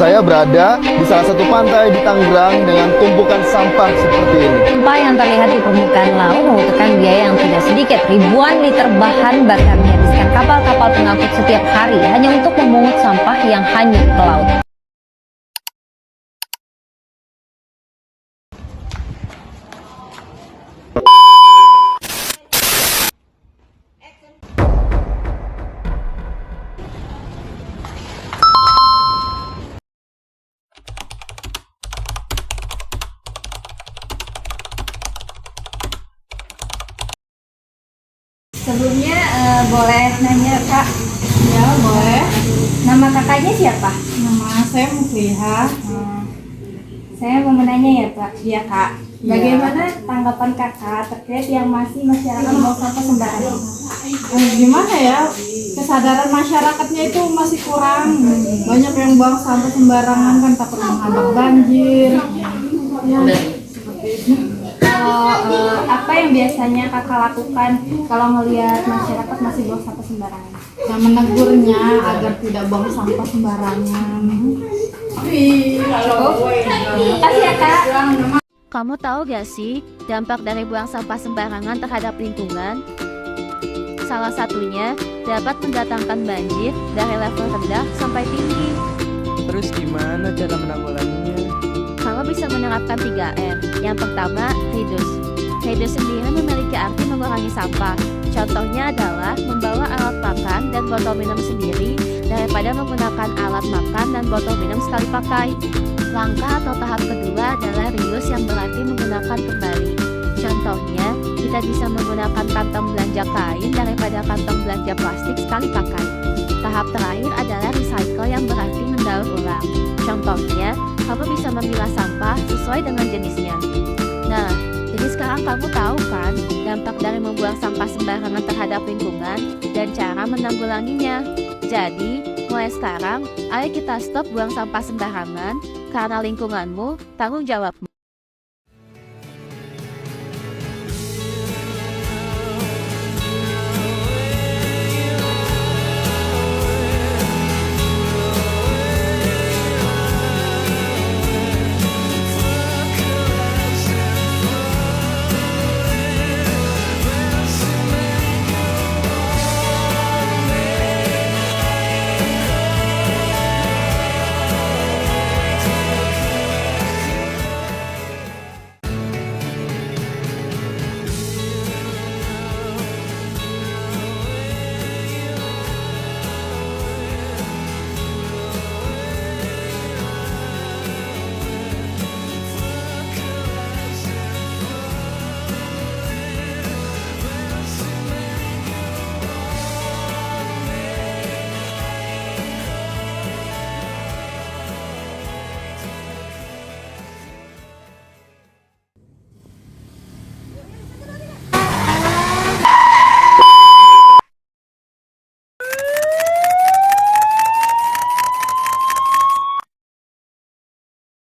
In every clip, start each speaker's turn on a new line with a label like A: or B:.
A: saya berada di salah satu pantai di Tangerang dengan tumpukan sampah seperti ini.
B: Sampah yang terlihat di permukaan laut membutuhkan biaya yang tidak sedikit. Ribuan liter bahan bakar dihabiskan kapal-kapal pengangkut setiap hari hanya untuk memungut sampah yang hanyut ke laut. Sebelumnya boleh nanya Kak?
C: Ya, boleh.
B: Nama kakaknya siapa?
C: Nama saya Mufliha.
B: Saya mau menanya ya Pak.
C: Iya, Kak.
B: Bagaimana tanggapan kakak terkait yang masih masyarakat membuang sampah sembarangan?
C: Gimana ya? Kesadaran masyarakatnya itu masih kurang. Banyak yang buang sampah sembarangan kan takut menghambat banjir. Ya, seperti itu.
B: Apa yang biasanya kakak lakukan kalau melihat masyarakat masih buang sampah sembarangan?
C: Nah, menegurnya agar tidak buang sampah sembarangan.
B: Makasih ya Kak.
D: Kamu tahu gak sih dampak dari buang sampah sembarangan terhadap lingkungan? Salah satunya dapat mendatangkan banjir dari level rendah sampai tinggi.
E: Terus gimana cara menanggulanginya?
D: Kamu bisa menerapkan 3R. Yang pertama, reduce. Reduce sendiri memiliki arti mengurangi sampah. Contohnya adalah membawa alat makan dan botol minum sendiri daripada menggunakan alat makan dan botol minum sekali pakai. Langkah atau tahap kedua adalah reuse yang berarti menggunakan kembali. Contohnya, kita bisa menggunakan kantong belanja kain daripada kantong belanja plastik sekali pakai. Tahap terakhir adalah recycle yang berarti mendaur ulang. Contohnya, kamu bisa memilah sampah sesuai dengan jenisnya. Nah, jadi sekarang kamu tahu kan dampak dari membuang sampah sembarangan terhadap lingkungan dan cara menanggulanginya. Jadi, mulai sekarang, ayo kita stop buang sampah sembarangan karena lingkunganmu tanggung jawabmu.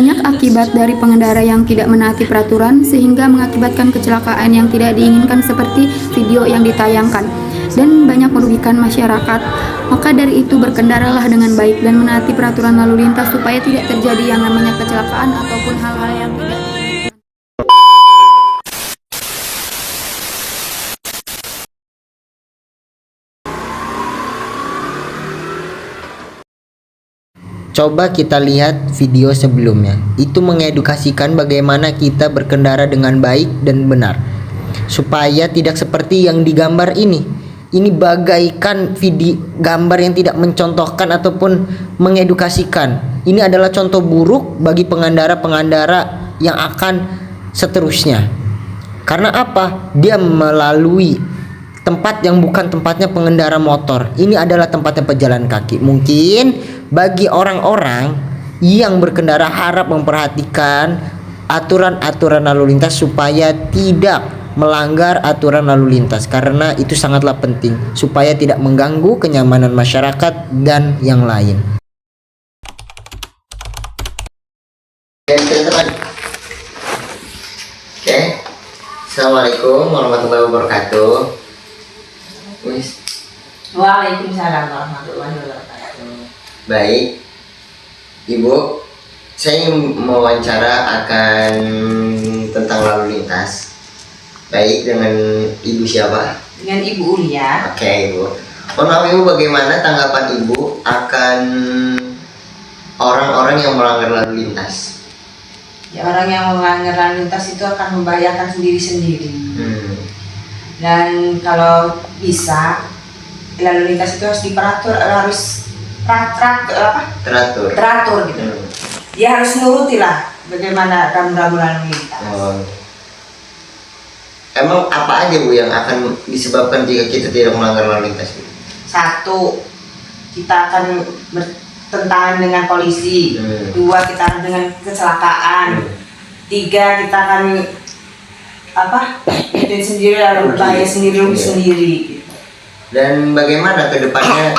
F: Banyak akibat dari pengendara yang tidak menaati peraturan sehingga mengakibatkan kecelakaan yang tidak diinginkan seperti video yang ditayangkan dan banyak merugikan masyarakat. Maka dari itu berkendaralah dengan baik dan menaati peraturan lalu lintas supaya tidak terjadi yang namanya kecelakaan ataupun hal-hal yang tidak diinginkan.
G: Coba kita lihat video sebelumnya. Itu mengedukasikan bagaimana kita berkendara dengan baik dan benar. Supaya tidak seperti yang digambar ini. Ini bagaikan video gambar yang tidak mencontohkan ataupun mengedukasikan. Ini adalah contoh buruk bagi pengendara-pengendara yang akan seterusnya. Karena apa? Dia melalui tempat yang bukan tempatnya pengendara motor. Ini adalah tempatnya pejalan kaki. Mungkin bagi orang-orang yang berkendara harap memperhatikan aturan-aturan lalu lintas supaya tidak melanggar aturan lalu lintas, karena itu sangatlah penting supaya tidak mengganggu kenyamanan masyarakat dan yang lain. Oke, assalamualaikum warahmatullahi wabarakatuh.
H: Waalaikumsalam warahmatullahi wabarakatuh.
G: Baik, Ibu, saya ingin mewawancara akan tentang lalu lintas. Baik, dengan Ibu siapa?
H: Dengan Ibu Ulia.
G: Oke, Ibu. Mohon maaf Ibu, bagaimana tanggapan Ibu akan orang-orang yang melanggar lalu lintas?
H: Ya, orang yang melanggar lalu lintas itu akan membahayakan sendiri-sendiri. Dan kalau bisa lalu lintas itu harus teratur gitu. Dia harus nuruti lah bagaimana rambu-rambu lalu lintas.
G: Emang apa aja Bu yang akan disebabkan jika kita tidak melanggar lalu lintas?
H: Satu, kita akan bertentangan dengan polisi. Dua, kita akan dengan kecelakaan. Tiga, kita akan itu sendiri lalu berbahaya sendiri.
G: Dan bagaimana kedepannya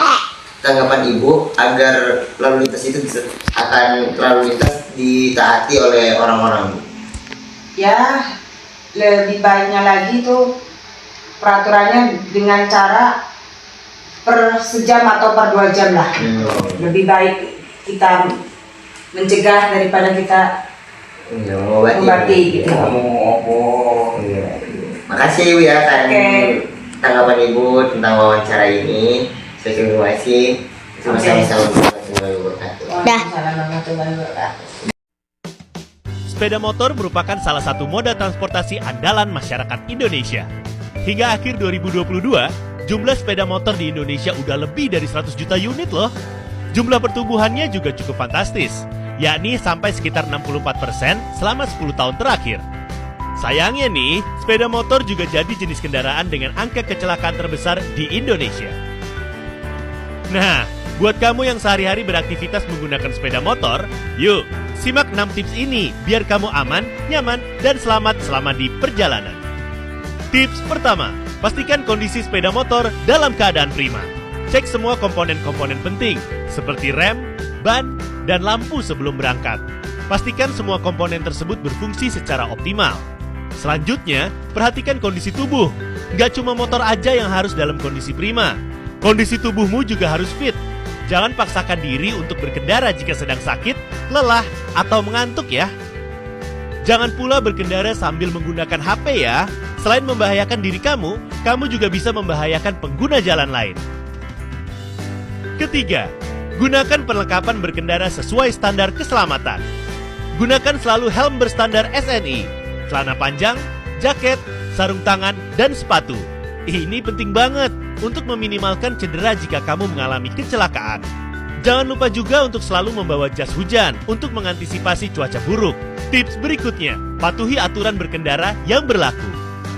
G: tanggapan Ibu agar lalu lintas itu ditaati oleh orang-orang?
H: Ya, lebih baiknya lagi itu peraturannya dengan cara per sejam atau per 2 jam lah. Lebih baik kita mencegah daripada kita mengobati gitu.
G: Makasih Ibu ya tanggapan Ibu tentang wawancara ini. Terima kasih. Sama-sama.
I: Sepeda motor merupakan salah satu moda transportasi andalan masyarakat Indonesia. Hingga akhir 2022, jumlah sepeda motor di Indonesia udah lebih dari 100 juta unit loh. Jumlah pertumbuhannya juga cukup fantastis, yakni sampai sekitar 64% selama 10 tahun terakhir. Sayangnya nih, sepeda motor juga jadi jenis kendaraan dengan angka kecelakaan terbesar di Indonesia. Nah, buat kamu yang sehari-hari beraktivitas menggunakan sepeda motor, yuk simak 6 tips ini biar kamu aman, nyaman, dan selamat selama di perjalanan. Tips pertama, pastikan kondisi sepeda motor dalam keadaan prima. Cek semua komponen-komponen penting, seperti rem, ban, dan lampu sebelum berangkat. Pastikan semua komponen tersebut berfungsi secara optimal. Selanjutnya, perhatikan kondisi tubuh. Nggak cuma motor aja yang harus dalam kondisi prima. Kondisi tubuhmu juga harus fit. Jangan paksakan diri untuk berkendara jika sedang sakit, lelah, atau mengantuk ya. Jangan pula berkendara sambil menggunakan HP ya. Selain membahayakan diri kamu juga bisa membahayakan pengguna jalan lain. Ketiga, gunakan perlengkapan berkendara sesuai standar keselamatan. Gunakan selalu helm berstandar SNI, celana panjang, jaket, sarung tangan, dan sepatu. Ini penting banget untuk meminimalkan cedera jika kamu mengalami kecelakaan. Jangan lupa juga untuk selalu membawa jas hujan untuk mengantisipasi cuaca buruk. Tips berikutnya, patuhi aturan berkendara yang berlaku.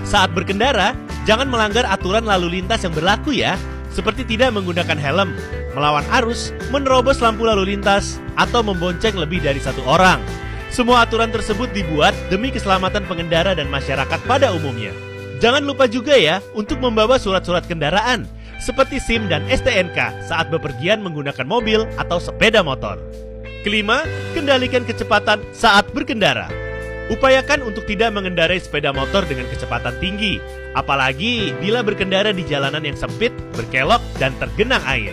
I: Saat berkendara, jangan melanggar aturan lalu lintas yang berlaku ya, seperti tidak menggunakan helm, melawan arus, menerobos lampu lalu lintas, atau membonceng lebih dari satu orang. Semua aturan tersebut dibuat demi keselamatan pengendara dan masyarakat pada umumnya. Jangan lupa juga ya untuk membawa surat-surat kendaraan seperti SIM dan STNK saat bepergian menggunakan mobil atau sepeda motor. Kelima, kendalikan kecepatan saat berkendara. Upayakan untuk tidak mengendarai sepeda motor dengan kecepatan tinggi, apalagi bila berkendara di jalanan yang sempit, berkelok, dan tergenang air.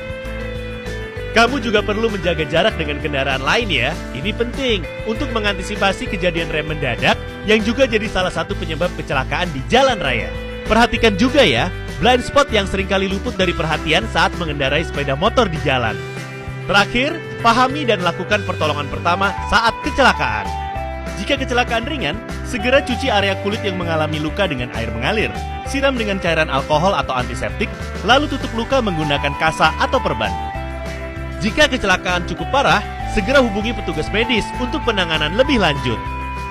I: Kamu juga perlu menjaga jarak dengan kendaraan lain ya. Ini penting untuk mengantisipasi kejadian rem mendadak yang juga jadi salah satu penyebab kecelakaan di jalan raya. Perhatikan juga ya, blind spot yang seringkali luput dari perhatian saat mengendarai sepeda motor di jalan. Terakhir, pahami dan lakukan pertolongan pertama saat kecelakaan. Jika kecelakaan ringan, segera cuci area kulit yang mengalami luka dengan air mengalir. Siram dengan cairan alkohol atau antiseptik, lalu tutup luka menggunakan kasa atau perban. Jika kecelakaan cukup parah, segera hubungi petugas medis untuk penanganan lebih lanjut.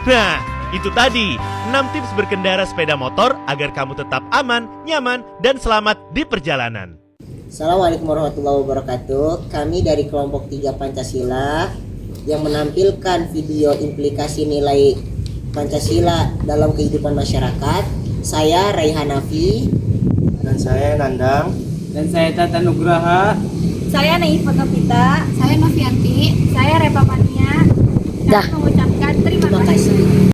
I: Nah, itu tadi 6 tips berkendara sepeda motor agar kamu tetap aman, nyaman, dan selamat di perjalanan.
G: Assalamualaikum warahmatullahi wabarakatuh. Kami dari kelompok 3 Pancasila yang menampilkan video implikasi nilai Pancasila dalam kehidupan masyarakat. Saya Raihan Nafi.
E: Dan saya Nandang.
J: Dan saya Tata Nugraha.
K: Saya Naifa Kapita.
F: Saya Novianti.
K: Saya Repa Pania. Kami mengucapkan terima kasih.